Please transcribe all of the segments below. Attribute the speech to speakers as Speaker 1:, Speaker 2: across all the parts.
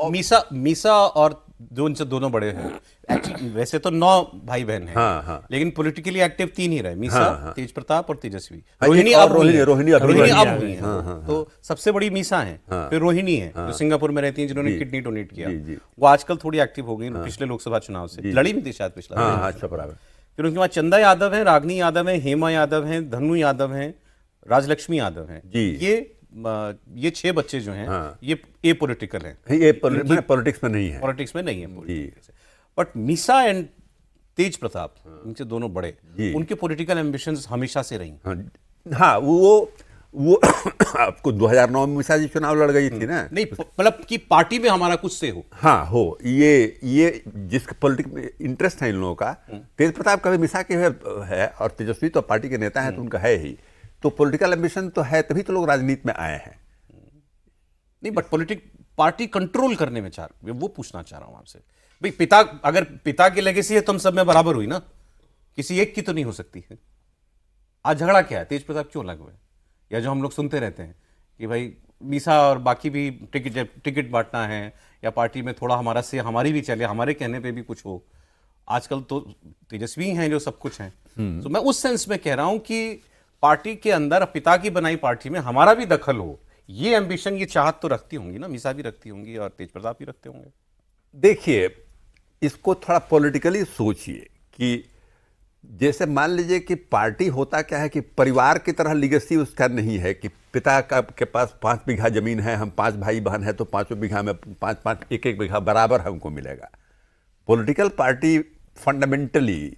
Speaker 1: मीसा मीसा और जो इनसे दोनों बड़े हैं, एक्चुअली वैसे तो 9 भाई बहन हैं।
Speaker 2: हाँ, हाँ।
Speaker 1: लेकिन पॉलिटिकली एक्टिव 3 ही रहे, मीसा,
Speaker 2: हाँ, हाँ।
Speaker 1: तेज प्रताप और तेजस्वी।
Speaker 2: हाँ,
Speaker 1: रोहिणी
Speaker 2: एक और
Speaker 1: अब हुई है,
Speaker 2: रोहिणी अभी
Speaker 1: रोहिणी
Speaker 2: रोहिणी
Speaker 1: अब
Speaker 2: आ
Speaker 1: हुई
Speaker 2: गई।
Speaker 1: है।
Speaker 2: हाँ, हाँ,
Speaker 1: तो सबसे बड़ी मीसा है,
Speaker 2: हाँ।
Speaker 1: फिर रोहिणी है जो सिंगापुर में रहती हैं, जिन्होंने
Speaker 2: जी।
Speaker 1: किडनी डोनेट किया।
Speaker 2: जी, जी।
Speaker 1: वो आजकल थोड़ी एक्टिव हो गई पिछले लोकसभा चुनाव से,
Speaker 2: जी,
Speaker 1: लड़ी
Speaker 2: जी।
Speaker 1: भी थी शायद पिछला।
Speaker 2: हाँ, हाँ, अच्छा बराबर।
Speaker 1: फिर उनके बाद चंदा यादव है, रागनी यादव है, हेमा यादव है, धनु यादव है, राजलक्ष्मी यादव है।
Speaker 2: जी।
Speaker 1: ये 6 बच्चे जो हैं,
Speaker 2: हाँ।
Speaker 1: ये ए-पॉलिटिकल हैं,
Speaker 2: ये पॉलिटिक्स में नहीं है।
Speaker 1: पॉलिटिक्स में नहीं है पूरी। बट मीसा एंड तेज प्रताप, इनसे दोनों बड़े,
Speaker 2: जी।
Speaker 1: उनके पॉलिटिकल एम्बिशंस हमेशा से रही।
Speaker 2: हाँ, हाँ, वो आपको 2009 में मिसा जी चुनाव लड़ गई थी ना।
Speaker 1: नहीं, मतलब कि पार्टी में हमारा कुछ से हो।
Speaker 2: हाँ, हो ये जिसका पॉलिटिक्स में इंटरेस्ट है इन लोगों का। तेज प्रताप का भी मिसा के है और तेजस्वी तो पार्टी के नेता हैं, तो उनका है ही। तो पॉलिटिकल एम्बिशन तो है, तभी तो लोग राजनीति में आए हैं।
Speaker 1: नहीं, बट पार्टी कंट्रोल करने में वो पूछना चाह रहा हूं आपसे। भाई अगर पिता की लेगेसी है तो हम सब में बराबर हुई ना, किसी एक की तो नहीं हो सकती है। आज झगड़ा क्या है, तेज प्रताप क्यों अलग हुए? या जो हम लोग सुनते रहते हैं कि भाई मीसा और बाकी भी टिकट बांटना है, या पार्टी में थोड़ा हमारी भी चले, हमारे कहने पे भी कुछ हो। आजकल तो तेजस्वी हैं जो सब कुछ हैं। तो मैं उस सेंस में कह रहा हूं कि पार्टी के अंदर पिता की बनाई पार्टी में हमारा भी दखल हो, ये एम्बिशन, ये चाहत तो रखती होंगी ना, मीसा भी रखती होंगी और तेज प्रताप भी रखते होंगे।
Speaker 2: देखिए, इसको थोड़ा पॉलिटिकली सोचिए कि जैसे मान लीजिए कि पार्टी होता क्या है कि परिवार की तरह लीगेसी उसका नहीं है कि पिता के पास 5 बीघा जमीन है, हम 5 भाई बहन है, तो 5 बीघा में 5 एक बीघा बराबर हमको मिलेगा। पॉलिटिकल पार्टी फंडामेंटली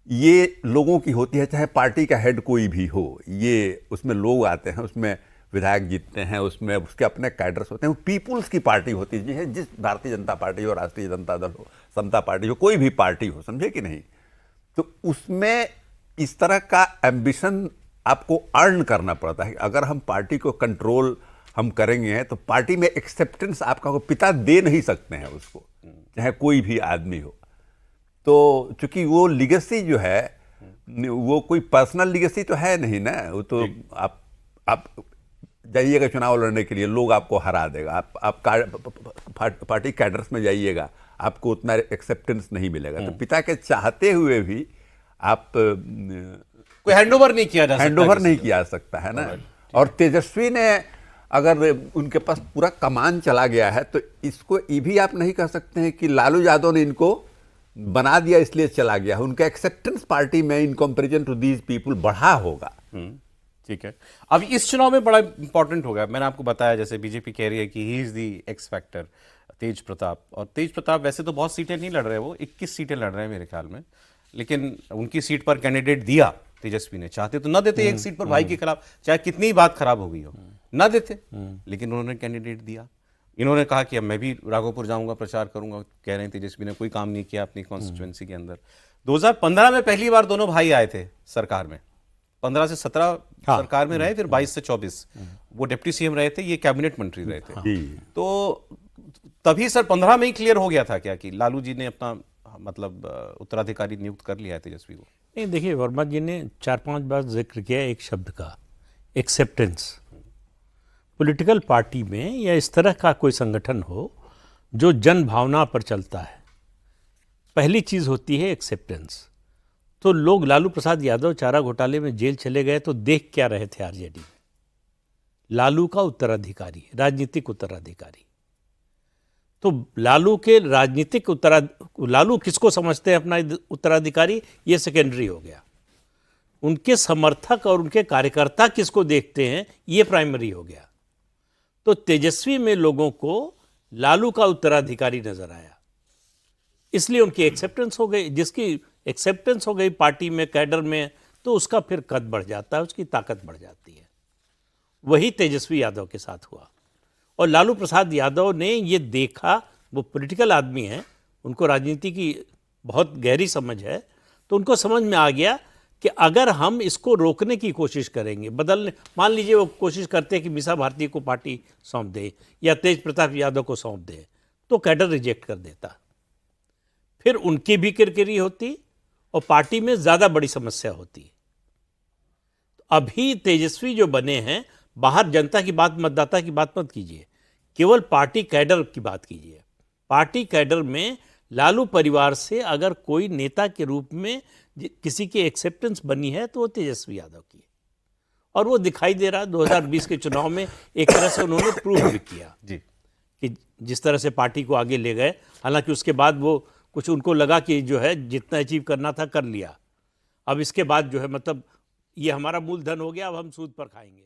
Speaker 2: ये लोगों की होती है, चाहे पार्टी का हेड कोई भी हो। ये उसमें लोग आते हैं, उसमें विधायक जीतते हैं, उसमें उसके अपने कैडर्स होते हैं। वो पीपुल्स की पार्टी होती है, जिस भारतीय जनता पार्टी हो, राष्ट्रीय जनता दल हो, समता पार्टी हो, कोई भी पार्टी हो, समझे कि नहीं। तो उसमें इस तरह का एम्बिशन आपको अर्न करना पड़ता है। अगर हम पार्टी को कंट्रोल हम करेंगे तो पार्टी में एक्सेप्टेंस आपका पिता दे नहीं सकते हैं उसको, चाहे कोई भी आदमी हो। तो चूंकि वो लीगेसी जो है, वो कोई पर्सनल लीगेसी तो है नहीं ना। वो तो आप जाइएगा चुनाव लड़ने के लिए, लोग आपको हरा देगा। आप पार्टी कैडर्स में जाइएगा, आपको उतना एक्सेप्टेंस नहीं मिलेगा। तो पिता के चाहते हुए भी आप
Speaker 1: कोई हैंडओवर नहीं किया जा सकता,
Speaker 2: हैंडओवर नहीं किया सकता है ना। और तेजस्वी ने अगर उनके पास पूरा कमान चला गया है, तो इसको ये भी आप नहीं कह सकते हैं कि लालू यादव ने इनको बना दिया इसलिए चला गया। उनका एक्सेप्टेंस पार्टी में in comparison to these people बढ़ा होगा।
Speaker 1: ठीक है। अब इस चुनाव में बड़ा इंपॉर्टेंट होगा। मैंने आपको बताया, जैसे बीजेपी कह रही है कि he is the X factor Tej Pratap. और तेज प्रताप वैसे तो बहुत सीटें नहीं लड़ रहे, वो 21 सीटें लड़ रहे हैं मेरे ख्याल में। लेकिन उनकी सीट पर कैंडिडेट दिया तेजस्वी ने। चाहते तो ना देते, एक सीट पर भाई के खिलाफ चाहे कितनी बात खराब हो गई हो, ना देते, लेकिन उन्होंने कैंडिडेट दिया। इन्होंने कहा कि अब मैं भी राघोपुर जाऊंगा, प्रचार करूंगा। कह रहे हैं तेजस्वी ने कोई काम नहीं किया अपनी कॉन्स्टिट्यूएंसी के अंदर। 2015 में पहली बार दोनों भाई आए थे सरकार में। 15 से 17 सरकार में रहे, फिर 22 से 24 वो डिप्टी सीएम रहे थे, ये कैबिनेट मंत्री रहे थे। तो तभी सर 15 में ही क्लियर हो गया था क्या कि लालू जी ने अपना मतलब उत्तराधिकारी नियुक्त कर लिया है तेजस्वी को?
Speaker 3: नहीं, देखिए, वर्मा जी ने 4-5 बार जिक्र किया एक शब्द का, एक्सेप्टेंस। पॉलिटिकल पार्टी में या इस तरह का कोई संगठन हो जो जन भावना पर चलता है, पहली चीज़ होती है एक्सेप्टेंस। तो लोग लालू प्रसाद यादव चारा घोटाले में जेल चले गए तो देख क्या रहे थे आरजेडी में? लालू का उत्तराधिकारी, राजनीतिक उत्तराधिकारी। तो लालू के राजनीतिक लालू किसको समझते हैं अपना उत्तराधिकारी, ये सेकेंडरी हो गया। उनके समर्थक और उनके कार्यकर्ता किसको देखते हैं, ये प्राइमरी हो गया। तो तेजस्वी में लोगों को लालू का उत्तराधिकारी नजर आया, इसलिए उनकी एक्सेप्टेंस हो गई। जिसकी एक्सेप्टेंस हो गई पार्टी में, कैडर में, तो उसका फिर कद बढ़ जाता है, उसकी ताकत बढ़ जाती है। वही तेजस्वी यादव के साथ हुआ। और लालू प्रसाद यादव ने ये देखा, वो पॉलिटिकल आदमी हैं, उनको राजनीति की बहुत गहरी समझ है। तो उनको समझ में आ गया कि अगर हम इसको रोकने की कोशिश करेंगे, बदलने, मान लीजिए वो कोशिश करते हैं कि मीसा भारती को पार्टी सौंप दे या तेज प्रताप यादव को सौंप दे, तो कैडर रिजेक्ट कर देता, फिर उनकी भी किरकिरी होती और पार्टी में ज़्यादा बड़ी समस्या होती। अभी तेजस्वी जो बने हैं, बाहर जनता की बात, मतदाता की बात मत कीजिए, केवल पार्टी कैडर की बात कीजिए, पार्टी कैडर में लालू परिवार से अगर कोई नेता के रूप में किसी की एक्सेप्टेंस बनी है तो वो तेजस्वी यादव की है, और वो दिखाई दे रहा है 2020 के चुनाव में एक तरह से उन्होंने प्रूव भी किया
Speaker 1: जी
Speaker 3: कि जिस तरह से पार्टी को आगे ले गए। हालांकि उसके बाद वो कुछ उनको लगा कि जो है जितना अचीव करना था कर लिया, अब इसके बाद जो है मतलब ये हमारा मूलधन हो गया, अब हम सूद पर खाएंगे।